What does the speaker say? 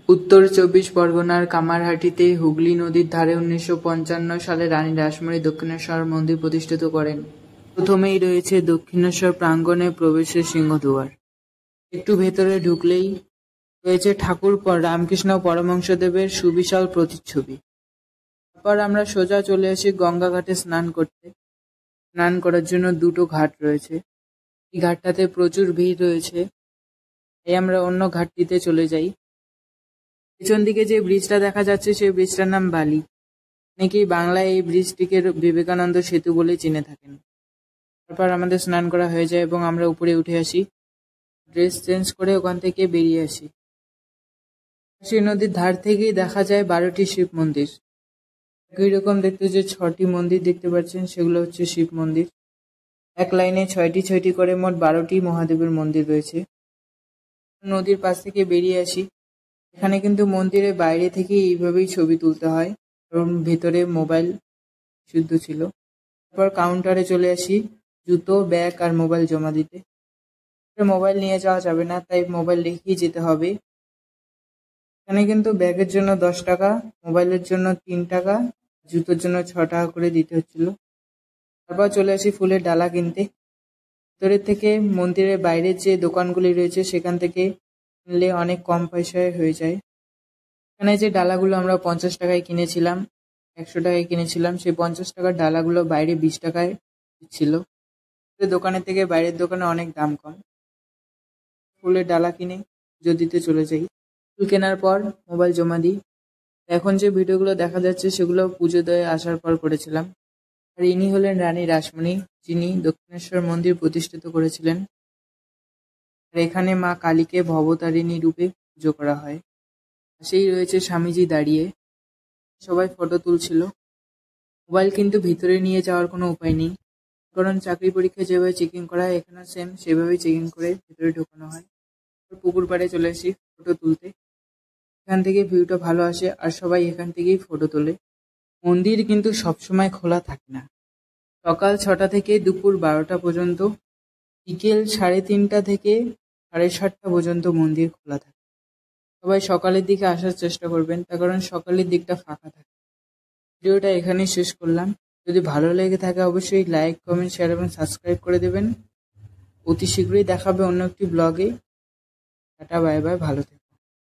উত্তর চব্বিশ পরগনার কামারহাটিতে হুগলি নদীর ধারে ১৯৫৫ সালে রানী রাসমণি দক্ষিণেশ্বর মন্দির প্রতিষ্ঠিত করেন। প্রথমেই রয়েছে দক্ষিণেশ্বর প্রাঙ্গণে প্রবেশের সিংহদুয়ার। একটু ভেতরে ঢুকলেই রয়েছে ঠাকুর রামকৃষ্ণ পরমহংসদেবের সুবিশাল প্রতিচ্ছবি। তারপর আমরা সোজা চলে আসি গঙ্গা ঘাটে স্নান করতে। স্নান করার জন্য দুটো ঘাট রয়েছে। এই ঘাটটাতে প্রচুর ভিড় রয়েছে, তাই আমরা অন্য ঘাটটিতে চলে যাই। পেছন দিকে যে ব্রিজটা দেখা যাচ্ছে সেই ব্রিজটার নাম বালি। অনেকেই বাংলায় এই ব্রিজটিকে বিবেকানন্দ সেতু বলে চিনে থাকেন। তারপর আমাদের স্নান করা হয়ে যায় এবং আমরা উপরে উঠে আসি, ড্রেস চেঞ্জ করে ওখান থেকে বেরিয়ে আসি। সেই নদীর ধার থেকেই দেখা যায় 12টি শিব মন্দির। একই রকম দেখতে যে 6টি মন্দির দেখতে পাচ্ছেন সেগুলো হচ্ছে শিব মন্দির। এক লাইনে 6টি করে মোট 12টি মহাদেবের মন্দির রয়েছে। নদীর পাশ থেকে বেরিয়ে আসি। এখানে কিন্তু মন্দিরের বাইরে থেকে এইভাবেই ছবি তুলতে হয়, কারণ ভেতরে মোবাইল নিষিদ্ধ ছিল। তারপর কাউন্টারে চলে আসি জুতো, ব্যাগ আর মোবাইল জমা দিতে। মোবাইল নিয়ে যাওয়া যাবে না, তাই মোবাইল রেখেই যেতে হবে। এখানে কিন্তু ব্যাগের জন্য 10 টাকা, মোবাইলের জন্য 3 টাকা, জুতোর জন্য 6 টাকা করে দিতে হচ্ছিল। তারপর চলে আসি ফুলের ডালা কিনতে। ভেতরের থেকে মন্দিরের বাইরের যে দোকানগুলি রয়েছে সেখান থেকে কিনলে অনেক কম পয়সায় হয়ে যায়। এখানে যে ডালাগুলো আমরা 50 টাকায় কিনেছিলাম, 100 টাকায় কিনেছিলাম, সেই 50 টাকার ডালাগুলো বাইরে 20 টাকায় দিচ্ছিল। দোকানের থেকে বাইরের দোকানে অনেক দাম কম। ফুলের ডালা কিনে পুজো দিতে চলে যাই। ফুল কেনার পর মোবাইল জমা দিই। এখন যে ভিডিওগুলো দেখা যাচ্ছে সেগুলো পুজো দিয়ে আসার পর করেছিলাম। আর ইনি হলেন রানী রাসমণি, যিনি দক্ষিণেশ্বর মন্দির প্রতিষ্ঠিত করেছিলেন। আর এখানে মা কালীকে ভবতারিণী রূপে পুজো করা হয়। পাশেই রয়েছে স্বামীজি দাঁড়িয়ে, সবাই ফটো তুলছিল। মোবাইল কিন্তু ভিতরে নিয়ে যাওয়ার কোনো উপায় নেই, কারণ চাকরি পরীক্ষায় যেভাবে চেকিং করা হয় এখানে সেম সেভাবেই চেকিং করে ভিতরে ঢোকানো হয়। পুকুর পাড়ে চলে আসি ফটো তুলতে। এখান থেকে ভিউটা ভালো আসে আর সবাই এখান থেকেই ফটো তোলে। মন্দির কিন্তু সবসময় খোলা থাকে না। সকাল 6টা থেকে দুপুর 12টা পর্যন্ত, বিকেল 3:30 থেকে 7:30 পর্যন্ত মন্দির খোলা থাকে। সবাই সকালের দিকে আসার চেষ্টা করবেন, তার কারণ সকালের দিকটা ফাঁকা থাকে। ভিডিওটা এখানেই শেষ করলাম। যদি ভালো লেগে থাকে অবশ্যই লাইক, কমেন্ট, শেয়ার এবং সাবস্ক্রাইব করে দেবেন। অতি শীঘ্রই দেখাবে অন্য একটি ব্লগে। টাটা, বাই বাই, ভালো থাকবেন।